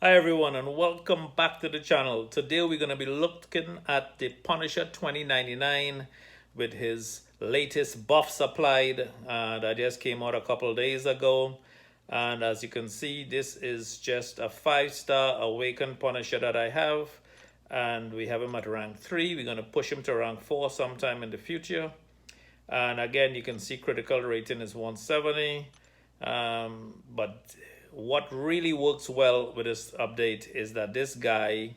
Hi everyone and welcome back to the channel. Today we're going to be looking at the Punisher 2099 with his latest buffs applied that just came out a couple days ago. And as you can see, this is just a 5-star awakened Punisher that I have. And we have him at rank 3. We're going to push him to rank 4 sometime in the future. And again, you can see critical rating is 170. But what really works well with this update is that this guy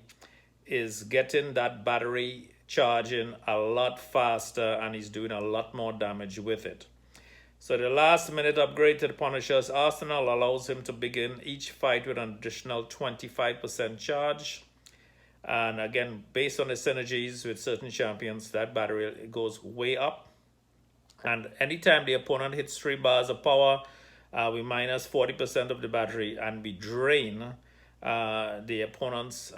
is getting that battery charging a lot faster and he's doing a lot more damage with it. So the last minute upgrade to the Punisher's arsenal allows him to begin each fight with an additional 25% charge. And again, based on the synergies with certain champions, that battery goes way up. And anytime the opponent hits 3 bars of power, we minus 40% of the battery and we drain the opponent's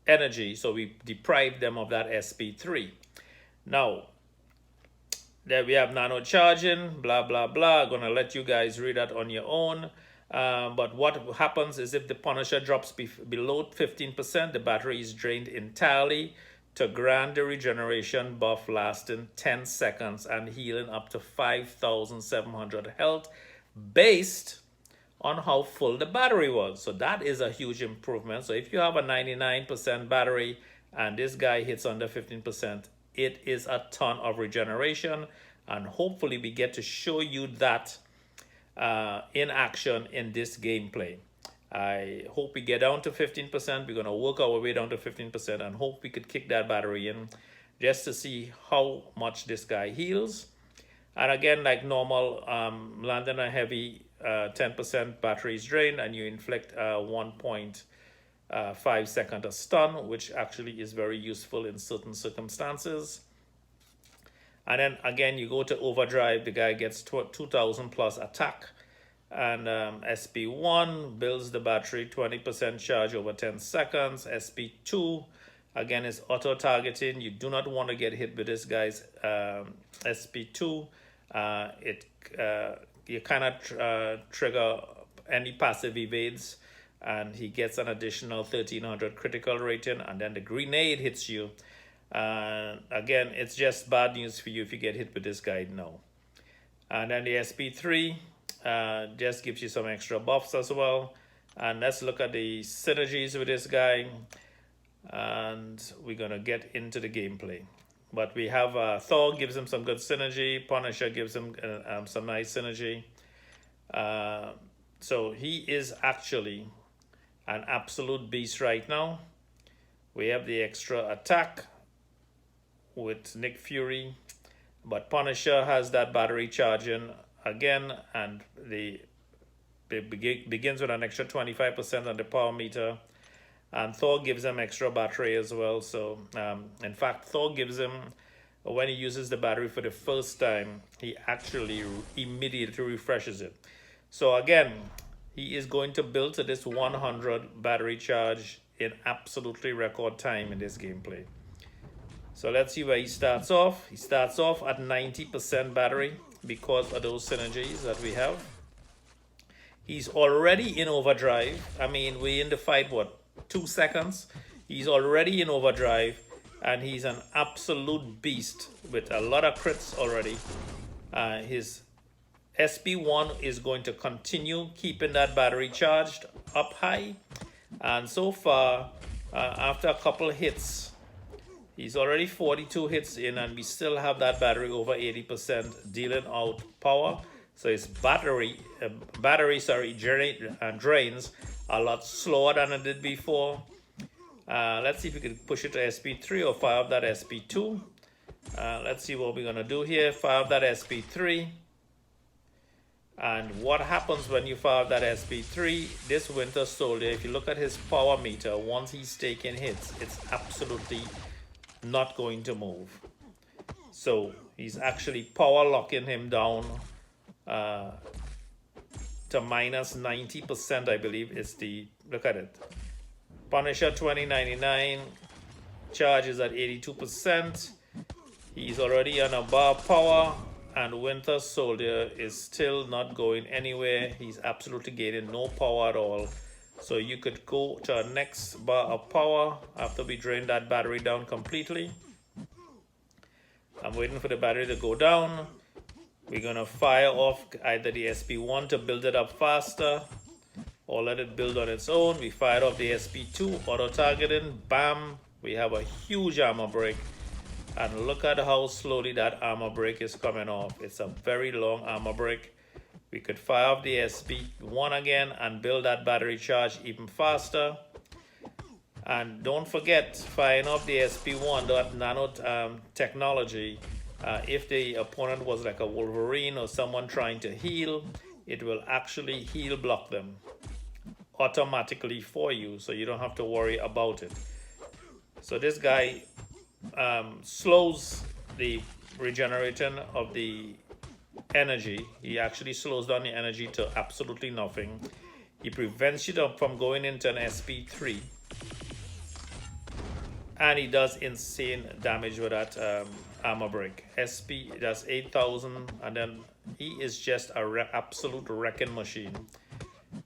energy. So we deprive them of that SP3. Now, there we have nano charging, blah, blah, blah. I'm going to let you guys read that on your own. But what happens is if the Punisher drops below 15%, the battery is drained entirely to grant the regeneration buff lasting 10 seconds and healing up to 5,700 health based on how full the battery was. So that is a huge improvement. So if you have a 99% battery and this guy hits under 15%, it is a ton of regeneration. And hopefully we get to show you that in action in this gameplay. I hope we get down to 15%. We're going to work our way down to 15% and hope we could kick that battery in just to see how much this guy heals. And again, like normal, landing a heavy 10% battery is drained and you inflict 1.5 second of stun, which actually is very useful in certain circumstances. And then again, you go to overdrive, the guy gets 2,000 plus attack. And SP1 builds the battery 20% charge over 10 seconds. SP2 again is auto targeting. You do not want to get hit with this guy's SP2. You cannot trigger any passive evades, and he gets an additional 1300 critical rating, and then the grenade hits you. Again, it's just bad news for you if you get hit with this guy now. And then the SP3 just gives you some extra buffs as well. And let's look at the synergies with this guy, and we're gonna get into the gameplay. But we have Thor gives him some good synergy, Punisher gives him some nice synergy. So he is actually an absolute beast right now. We have the extra attack with Nick Fury, but Punisher has that battery charging again, and it begins with an extra 25% on the power meter, and Thor gives him extra battery as well. So in fact, Thor gives him, when he uses the battery for the first time, he actually immediately refreshes it. So again, he is going to build to this 100 battery charge in absolutely record time in this gameplay. So let's see where he starts off. He starts off at 90% battery because of those synergies that we have. He's already in overdrive. I mean, we're in the fight, what, 2 seconds? He's already in overdrive, and he's an absolute beast with a lot of crits already. His SP1 is going to continue keeping that battery charged up high. And so far, after a couple hits, he's already 42 hits in, and we still have that battery over 80% dealing out power. So his battery drains a lot slower than it did before. Let's see if we can push it to SP3 or fire up that SP2. Let's see what we're going to do here. Fire up that SP3. And what happens when you fire up that SP3, this Winter Soldier, if you look at his power meter, once he's taking hits, it's absolutely not going to move. So he's actually power locking him down to minus 90%, I believe is the, look at it. Punisher 2099 charge is at 82%. He's already on a bar power and Winter Soldier is still not going anywhere. He's absolutely gaining no power at all. So you could go to our next bar of power after we drain that battery down completely. I'm waiting for the battery to go down. We're going to fire off either the SP1 to build it up faster or let it build on its own. We fired off the SP2, auto-targeting, bam. We have a huge armor break. And look at how slowly that armor break is coming off. It's a very long armor break. We could fire off the SP1 again and build that battery charge even faster. And don't forget, firing off the SP1, that nano technology, if the opponent was like a Wolverine or someone trying to heal, it will actually heal block them automatically for you, so you don't have to worry about it. So this guy slows the regenerating of the energy. He actually slows down the energy to absolutely nothing. He prevents you from going into an SP3. And he does insane damage with that armor break. SP, that's 8,000, and then he is just an absolute wrecking machine.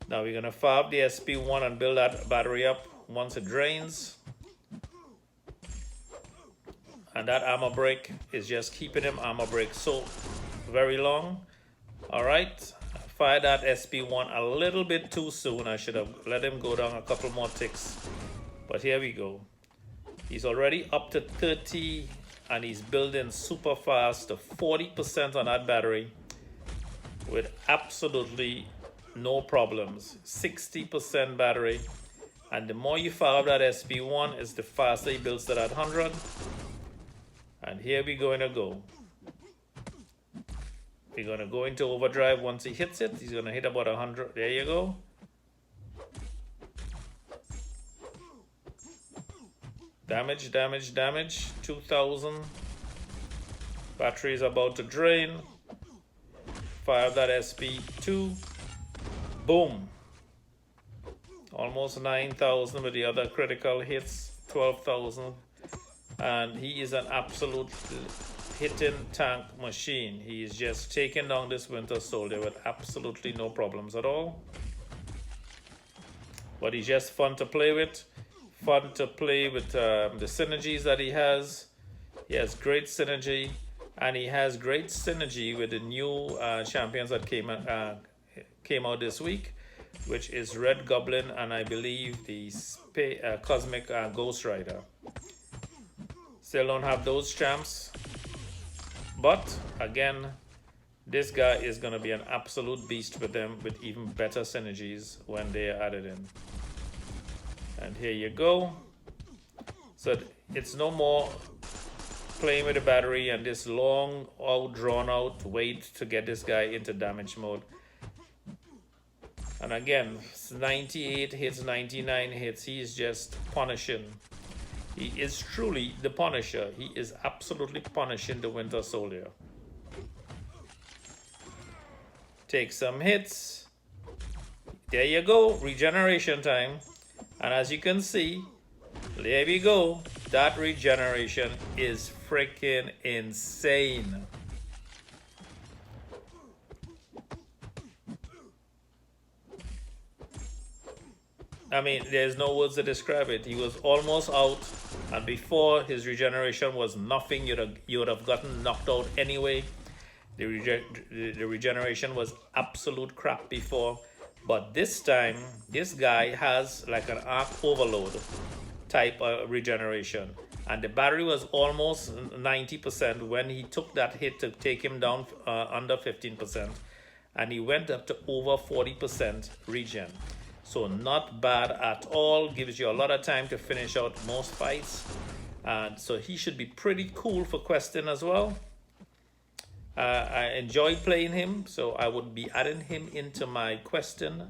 Now we're gonna fire up the SP1 and build that battery up once it drains. And that armor break is just keeping him armor break so very long. All right, fire that SP1 a little bit too soon. I should have let him go down a couple more ticks, but here we go. He's already up to 30 and he's building super fast to 40% on that battery with absolutely no problems. 60% battery, and the more you fire up that SP1 is the faster he builds to that 100. And here we're going to go. We're going to go into overdrive once he hits it. He's going to hit about 100. There you go. Damage, damage, damage. 2,000. Battery is about to drain. Fire that SP2. Boom. Almost 9,000 with the other critical hits. 12,000. And he is an absolute hitting tank machine. He is just taking down this Winter Soldier with absolutely no problems at all. But he's just fun to play with. Fun to play with the synergies that he has. He has great synergy, and he has great synergy with the new champions that came out this week, which is Red Goblin and I believe the Cosmic Ghost Rider. Still don't have those champs, but again, this guy is going to be an absolute beast with them, with even better synergies when they are added in. And here you go. So it's no more playing with the battery and this long drawn out wait to get this guy into damage mode. And again, 98 hits, 99 hits. He is just punishing. He is truly the Punisher. He is absolutely punishing the Winter Soldier. Take some hits. There you go, regeneration time. And as you can see, there we go. That regeneration is freaking insane. I mean, there's no words to describe it. He was almost out, and before his regeneration was nothing. You would have gotten knocked out anyway. The regeneration was absolute crap before, but this time, this guy has like an arc overload type of regeneration, and the battery was almost 90% when he took that hit to take him down under 15%, and he went up to over 40% regen. So not bad at all. Gives you a lot of time to finish out most fights. And so he should be pretty cool for questing as well. I enjoy playing him, so I would be adding him into my questing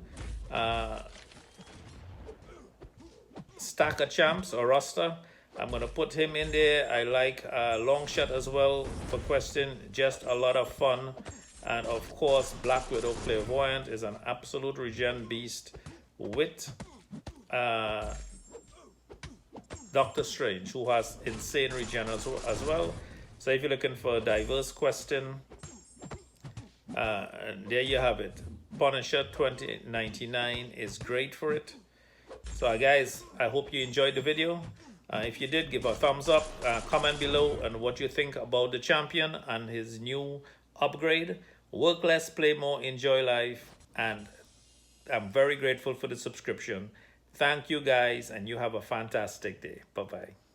stack of champs or roster. I'm going to put him in there. I like Longshot as well for questing. Just a lot of fun. And of course, Black Widow Clairvoyant is an absolute regen beast with Doctor Strange, who has insane regen as well. So if you're looking for a diverse question, There you have it. Punisher 2099 is great for it. So guys, I hope you enjoyed the video. If you did, give a thumbs up, comment below on what you think about the champion and his new upgrade. Work less, play more, enjoy life, and I'm very grateful for the subscription. Thank you guys, and you have a fantastic day. Bye-bye.